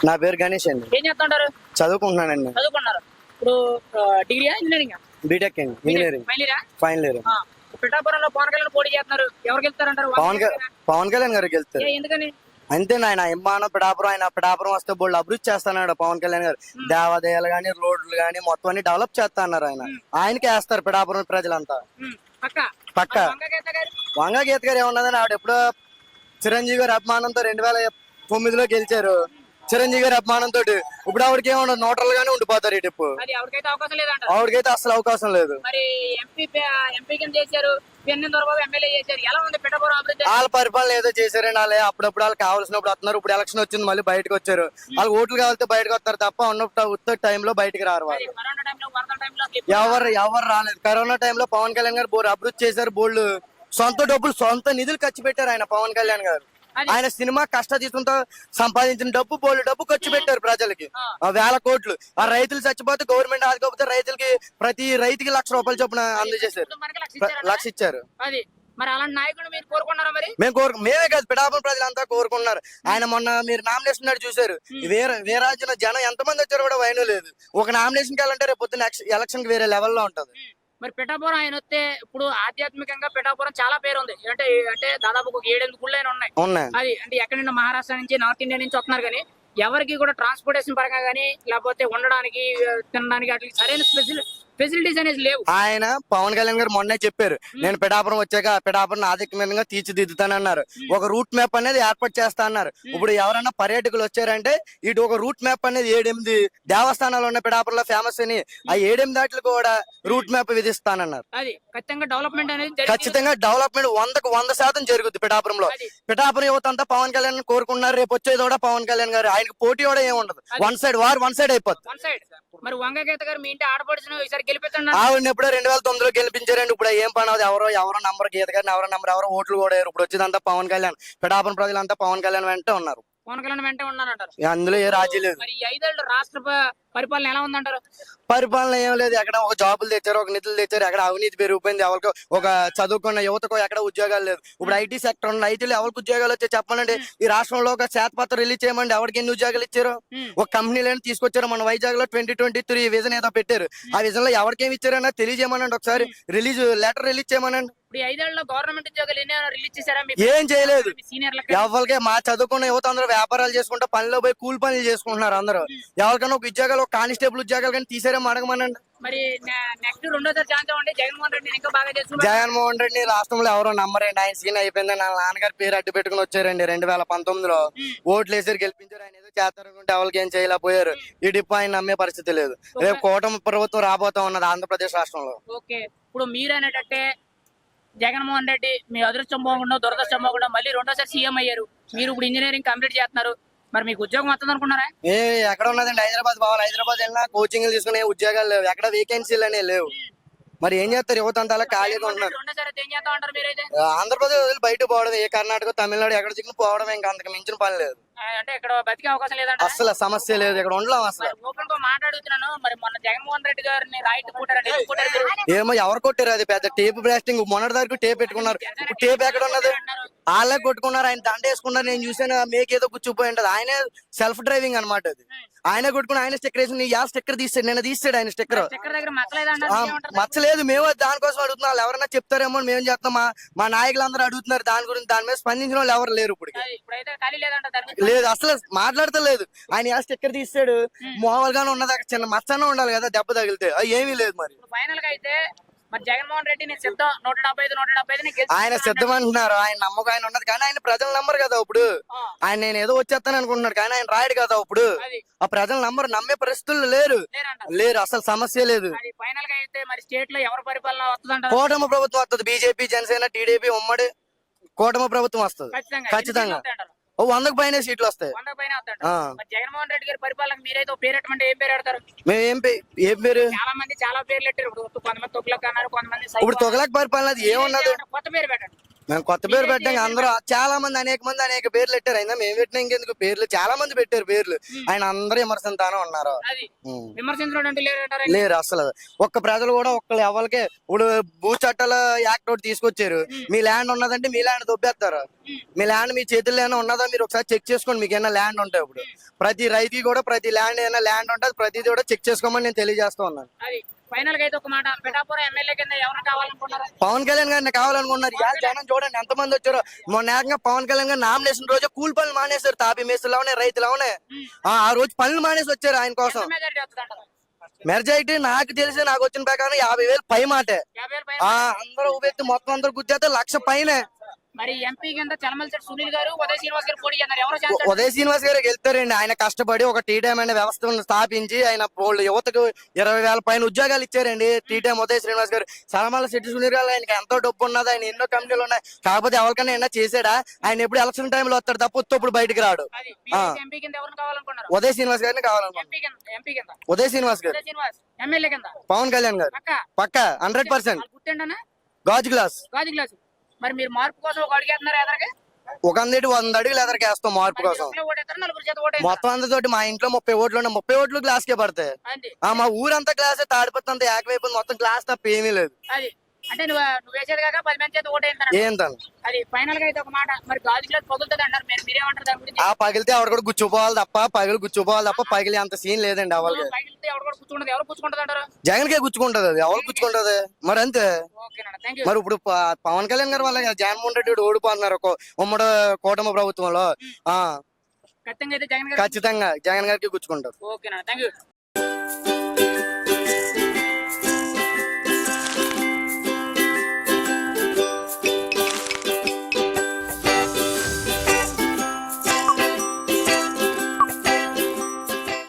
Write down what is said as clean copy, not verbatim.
నా పేరు గణేష్ అండి. ఏం చేస్తుంటారు? చదువుకుంటున్నానండి. చదువుకున్నారు. ఇప్పుడు డిగ్రీయా ఇంజనీరింగ్? బీటెక్ అండి. Engineering final year. పిఠాపురంలో పవన్ కళ్యాణ్ పోటీ చేస్తున్నారు, ఎవరు గెలుస్తారంటారు? పవన్ కళ్యాణ్ గారికి వెళ్తారు. ఎందుకని? అంతే ఆయన ఇమ్మానం పిఠాపురం, ఆయన పిఠాపురం వస్తే బోల్డ్ అభివృద్ధి చేస్తాడు పవన్ కళ్యాణ్ గారు. దేవాలయాలు గానీ, రోడ్లు గానీ మొత్తం అన్ని డెవలప్ చేస్తా అన్నారు ఆయన. ఆయనకి వేస్తారు పిఠాపురం ప్రజలంతా పక్క. వంగ గీత గారు ఏమన్నదని ఆవిడ ఎప్పుడో చిరంజీవి గారి అభిమానంతో 2009లో గెలిచారు. చిరంజీవి గారి అభిమానంతో ఇప్పుడు ఆవిడకి ఏమన్నా నోటర్లు గానీ ఉండిపోతారు. ఇటు ఆవిడకైతే అసలు అవకాశం లేదు. వాళ్ళ పరిపాలన ఏదో చేశారని వాళ్ళే అప్పుడప్పుడు వాళ్ళకి కావాల్సినప్పుడు వస్తున్నారు. ఇప్పుడు ఎలక్షన్ వచ్చింది, మళ్ళీ బయటకు వచ్చారు. వాళ్ళు ఓట్లు కావాలితే బయటకు వస్తారు తప్ప ఉన్న టైంలో బయటకు రారు. వాళ్ళు ఎవరు రాలేదు. కరోనా టైంలో పవన్ కళ్యాణ్ గారు బోర్డు అభివృద్ధి చేశారు. బోర్డు సొంత నిధులు ఖర్చు పెట్టారు ఆయన పవన్ కళ్యాణ్ గారు. ఆయన సినిమా కష్టజీతంతో సంపాదించిన డబ్బు ఖర్చు పెట్టారు ప్రజలకి. 1000 కోట్లు. ఆ రైతులు చచ్చిపోతే గవర్నమెంట్ ఆదుకోకపోతే రైతులకి ప్రతి రైతుకి ₹1,00,000 చొప్పున అందజేశారు. 1,00,000 ఇచ్చారు. మేమే కాదు పిఠాపురం ప్రజలంతా కోరుకున్నారు. ఆయన మొన్న మీరు నామినేషన్ నాడు చూసారు. వీరాజున జనం ఎంతమంది వచ్చారు కూడా వైను లేదు. ఒక నామినేషన్ వెళ్ళాలంటే రేపు పొద్దున్న ఎలక్షన్ వేరే లెవెల్లో ఉంటది. మరి పిఠాపురం ఆయన వస్తే ఇప్పుడు ఆధ్యాత్మికంగా పిఠాపురం చాలా పేరు ఉంది. అంటే దాదాపు ఒక 7-8 గుళ్ళు అయినా ఉన్నాయి. అది అంటే ఎక్కడి నుండి మహారాష్ట్ర నుంచి, నార్త్ ఇండియా నుంచి వస్తున్నారు. కానీ ఎవరికి కూడా ట్రాన్స్పోర్టేషన్ పరంగా కానీ లేకపోతే ఉండడానికి తినడానికి అట్లా సరైన ఫెసిలిటీస్ అనేది లేవు. ఆయన పవన్ కళ్యాణ్ గారు మొన్నే చెప్పారు, నేను పిఠాపురం వచ్చాక పిఠాపురం ఆధిక్యంగా తీర్చిదిద్దుతానన్నారు. ఒక రూట్ మ్యాప్ అనేది ఏర్పాటు చేస్తా అన్నారు. ఇప్పుడు ఎవరైనా పర్యాటకులు వచ్చారంటే ఇటు ఒక రూట్ మ్యాప్ అనేది 7-8 దేవస్థానాలు ఉన్న పిఠాపురంలో ఫేమస్ అని ఆ 7-8 దాట్లు కూడా రూట్ మ్యాప్ విధిస్తానన్నారు. ఖచ్చితంగా డెవలప్మెంట్ 100% జరుగుద్ది పిఠాపురంలో. పిఠాపురం యువత అంతా పవన్ కళ్యాణ్ కోరుకున్నారు. రేపు వచ్చేది కూడా పవన్ కళ్యాణ్ గారు. ఆయనకు పోటీ కూడా ఏమి ఉండదు. వన్ సైడ్ అయిపోతుంది. మరి వంగగీత గారు మీ ఇంటి ఆడపడుచును ఈసారి గెలిపించండి. ఆవిడని ఎప్పుడో 2009లో గెలిపించారండి. ఇప్పుడు ఏం పని అది ఎవరో నంబర్ గీత గారిని ఎవరో ఓట్లు కూడా. ఇప్పుడు వచ్చేదంతా పవన్ కళ్యాణ్. పిఠాపురం ప్రజలంతా పవన్ కళ్యాణ్ వెంటే ఉన్నారు. పవన్ కళ్యాణ్ వెంటే ఉన్నారంటారు. అందులో ఏ రాజీ లేదు. మరి 5 ఏళ్ళు రాష్ట్ర పరిపాలన ఎలా ఉందంటారు? పరిపాలన ఏం లేదు. ఎక్కడ ఒక జాబులు తెచ్చారు, ఒక నిధులు తెచ్చారు. ఎక్కడ అవినీతి పెరిగిపోయింది. ఎవరికి ఒక చదువుకున్న యువతకు ఎక్కడ ఉద్యోగాలు లేదు. ఇప్పుడు ఐటీ సెక్టర్ ఉంది. ఐటీలో ఎవరికి ఉద్యోగాలు వచ్చాయి చెప్పండి. ఈ రాష్ట్రంలో ఒక శ్వేతపత్రం రిలీజ్ చేయమండి. ఎవరికి ఎన్ని ఉద్యోగాలు ఇచ్చారు? ఒక కంపెనీలను తీసుకొచ్చారు. మన వైజాగ్ లో 2023 విజన్ ఏదో పెట్టారు. ఆ విజన్ లో ఎవరికేమి ఇచ్చారన్నా తెలియజేయమనండి. ఒకసారి లెటర్ రిలీజ్ చేయమనండి. గవర్నమెంట్ ఉద్యోగాలు రిలీజ్ చేశారా? ఏం చేయలేదు. ఎవరికి మా చదువుకున్న యువత అందరూ వ్యాపారాలు చేసుకుంటా పనిలో పోయి కూలి పనులు చేసుకుంటున్నారు. అందరూ ఎవరికైనా ఒక ఉద్యోగాలు, ఒక కానిస్టేబుల్ ఉద్యోగాలు కానీ తీసారేమో అడగమనండి. మరి నెక్స్ట్ రెండోసారి ఛాన్స్ ఇవ్వండి. జగన్మోహన్ రెడ్డి రాష్ట్రంలో ఎవరో నమ్మరండి. ఆయన సీన్ అయిపోయింది. నా నాన్నగారి పేరు అడ్డు పెట్టుకుని వచ్చారండి 2019లో. ఓట్లు వేసారు, గెలిపించారు. ఆయన ఏదో చేస్తారనుకుంటే ఎవరికి ఏం చేయలేకపోయారు. ఈ డిపో ఆయన నమ్మే పరిస్థితి లేదు. రేపు కూటమి ప్రభుత్వం రాబోతా ఉన్నది ఆంధ్రప్రదేశ్ రాష్ట్రంలో. ఇప్పుడు మీరు అనేటట్టే జగన్మోహన్ రెడ్డి మీ అదృష్టం పోకుండా దురదృష్టం పోకుండా మళ్ళీ రెండోసారి సీఎం అయ్యారు. మీరు ఇప్పుడు ఇంజనీరింగ్ కంప్లీట్ చేస్తున్నారు. మరి మీకు ఉద్యోగం వస్తుంది అనుకున్నారా? ఎక్కడ ఉన్నదండి? హైదరాబాద్ పోవాలి. హైదరాబాద్ వెళ్ళినా కోచింగ్లు తీసుకునే ఉద్యోగాలు లేవు. ఎక్కడ వేకెన్సీలు అనేవి లేవు. మరి ఏం చేస్తారు? యువత అంతా అలా ఖాళీగా ఉన్నారు. ఆంధ్రప్రదేశ్ వదిలి బయట పోవడం, ఏ కర్ణాటక, తమిళనాడు ఎక్కడ దిగులు పోవడం, ఇంకా అంతకు మించిన పని లేదు. అంటే ఇక్కడ బతికే అవకాశం లేదంట. అసలు సమస్య లేదు. ఇక్కడ ఉండలేం అసలు. మాట్లాడుతున్నాను. మరి మొన్న జగన్మోహన్ రెడ్డి గారిని రాయిట్ కొట్టారు. ఏమో ఎవరు కొట్టారు? అది పెద్ద టేప్ బ్లాస్టింగ్. మొన్నటి దాకా టేప్ పెట్టుకున్నారు. ఇప్పుడు టేప్ ఎక్కడ ఉన్నది? వాళ్ళే కొట్టుకున్నారు. ఆయన దండ వేసుకున్నారు. నేను చూసాను. మేకేదో కూర్చుపోయి ఉంటది. ఆయనే సెల్ఫ్ డ్రైవింగ్ అనమాట. అది ఆయన కొట్టుకుని ఆయన స్టిక్కర్ వేసి స్టిక్కర్ తీస్తాడు. నేను తీస్తాడు ఆయన స్టిక్కర్. మచ్చలేదు. మేము దానికోసం అడుగుతున్నాం. ఎవరైనా చెప్తారేమో మేము చెప్తాం. మా నాయకులందరూ అడుగుతున్నారు దాని గురించి. దాని మీద స్పందించిన వాళ్ళు ఎవరు లేరు. ఇప్పుడు లేదు, అసలు మాట్లాడతలేదు. ఆయన స్టిక్కర్ తీస్తాడు. మామూలుగానే ఉన్నది. చిన్న మచ్చనే ఉండాలి కదా దెబ్బ తగిలితే. ఏమీ లేదు. మరి ఫైనల్ గా అయితే జగన్మోహన్ రెడ్డి సిద్ధం 175 ఆయన సిద్ధం అంటున్నారు. ఆయన నమ్మకం ఆయన ఉన్నది. కానీ ఆయన ప్రజలు నమ్మరు కదా. ఇప్పుడు ఆయన నేను ఏదో వచ్చేస్తాను అనుకుంటున్నాడు. కానీ ఆయన రాయడు కదా. ఇప్పుడు ఆ ప్రజలు నమ్మే పరిస్థితులు లేరు. అసలు సమస్య లేదు. ఫైనల్ గా అయితే మరి స్టేట్ లో ఎవరు పరిపాలన వస్తుంది? కూటమి ప్రభుత్వం వస్తుంది. బీజేపీ, జనసేన, టీడీపీ ఉమ్మడి కూటమి ప్రభుత్వం వస్తుంది ఖచ్చితంగా. 100కు పైన సీట్లు వస్తాయి. జగన్మోహన్ రెడ్డి గారి పరిపాలన మీరైతే పేరెట్టమంటే ఏం పేరు పెడతారు? ఏం పేరు? చాలా మంది చాలా పేర్లు పెట్టారు. కొంతమంది తొగ్లక్ అన్నారు, కొంతమంది. ఇప్పుడు తొగ్లక్ పరిపాలన ఏమున్నది? కొత్త పేరు పెట్టండి. మేము కొత్త పేరు పెట్టాం అందరూ చాలా మంది అనేక పేర్లు పెట్టారు. అయినా మేము పెట్టినా ఇంకెందుకు పేర్లు చాలా మంది పెట్టారు పేర్లు. ఆయన అందరూ విమర్శించానే ఉన్నారు. విమర్శించడం అంటే లేరు అసలు. ఒక్క ప్రజలు కూడా ఒక్కళ్ళు ఎవరికి ఇప్పుడు భూ చట్టాల యాక్ట్ ఒకటి తీసుకొచ్చారు. మీ ల్యాండ్ ఉన్నదంటే మీ ల్యాండ్ దొబ్బేస్తారు. మీ ల్యాండ్ మీ చేతుల్లో ఏమైనా ఉన్నదా మీరు ఒకసారి చెక్ చేసుకోండి. మీకు ఏమైనా ల్యాండ్ ఉంటాయి. ఇప్పుడు ప్రతి రైతుకి కూడా ప్రతి ల్యాండ్ ఏమైనా ల్యాండ్ ఉంటుంది. ప్రతిదీ కూడా చెక్ చేసుకోమని నేను తెలియజేస్తా ఉన్నాను. ఫైనల్ గా అయితే ఒక మాట, పిఠాపురం ఎమ్మెల్యే కింద ఎవరు కావాలనుకుంటున్నారు? పవన్ కళ్యాణ్ గారిని కావాలనుకుంటున్నారు. ఇవాళ జనం చూడండి ఎంత మంది వచ్చారో. మొన్న ఏకంగా పవన్ కళ్యాణ్ గారు నామినేషన్ రోజు కూలి పనులు మానేశారు. తాపి మేస్తులోనే రైతులోనే ఆ రోజు పనులు మానేసి వచ్చారు ఆయన కోసం. మెజారిటీ నాకు తెలిసి నాకు వచ్చిన ప్రకారం 50,000 పై మాటే. అందరూ ఊపెత్తి మొత్తం అందరూ గుర్తేస్తే 1,00,000 పైనే. మరి ఎంపీ కింద చలమలశెట్టి సునీల్ గారు, ఉదయ్ శ్రీనివాస్ గారు పోటీ చేస్తారు. ఎవరు? ఉదయ్ శ్రీనివాస్ గారు వెళ్తారండి. ఆయన కష్టపడి ఒక టీటైమ్ అనే వ్యవస్థను స్థాపించి ఆయన యువతకు 20,000 పైన ఉద్యోగాలు ఇచ్చారండి. టీటైమ్ ఉదయ్ శ్రీనివాస్ గారు. చలమలశెట్టి సునీల్ గారు ఆయనకి ఎంతో డబ్బు ఉన్నది. ఆయన ఎన్నో కంపెనీలు ఉన్నాయి. కాకపోతే ఎవరికైనా ఏమన్నా చేసాడా? ఆయన ఎప్పుడు ఎలక్షన్ టైంలో వస్తాడు తప్ప ఇప్పుడు బయటకు రాడు. ఉదయ్ శ్రీనివాస్ గారిని కావాలనుకుంటున్నారు. ఉదయ్ శ్రీనివాస్ గారు ఎమ్మెల్యే కింద పవన్ కళ్యాణ్ గారు పక్కా 100%. గాజు గ్లాస్. మరి మీరు మార్పు కోసం ఒక అడిగేస్తున్నారు ఎదరికి? ఒక 100 అడుగులు ఎదరికేస్తాం మార్పు కోసం. మొత్తం అందరితోటి మా ఇంట్లో 30 ఓట్లు ఉన్నాయి. 30 ఓట్లు గ్లాస్ కే పడతాయి. మా ఊరంతా గ్లాస్ తాడిపోతుంది. ఏకమైపోయింది మొత్తం గ్లాస్ తప్ప ఏమీ లేదు. అంటే నువ్వు వేసేది కాక 10 మంది చేత ఓటు ఏంటని అది ఫైనల్ గా అయితే ఒక మాట, మరి గాజు గ్లాస్ పగులుతుంది అంటారు. మీరేమంటారు దాని గురించి? ఆ పగిలితే ఎవరు కూడా గుచ్చుకోవాలి తప్ప గుచ్చుకోవాలి తప్ప పగిలి అంత సీన్ లేదండి. ఎవరికి పగిలితే ఎవరు కూడా గుచ్చుకుంటది? ఎవరు గుచ్చుకుంటది అంటారు? జగన్ కే గుచ్చుకుంటది. అది ఎవరు గుచ్చుకుంటది మరి అంతే. మరి ఇప్పుడు పవన్ కళ్యాణ్ గారు వల్ల జగన్మోహన్ రెడ్డి ఓడిపోతున్నారు ఉమ్మడి కూటమి ప్రభుత్వంలో. ఖచ్చితంగా ఖచ్చితంగా జగన్ గారికి గుచ్చుకుంటారు. ఓకేనా, థ్యాంక్ యూ.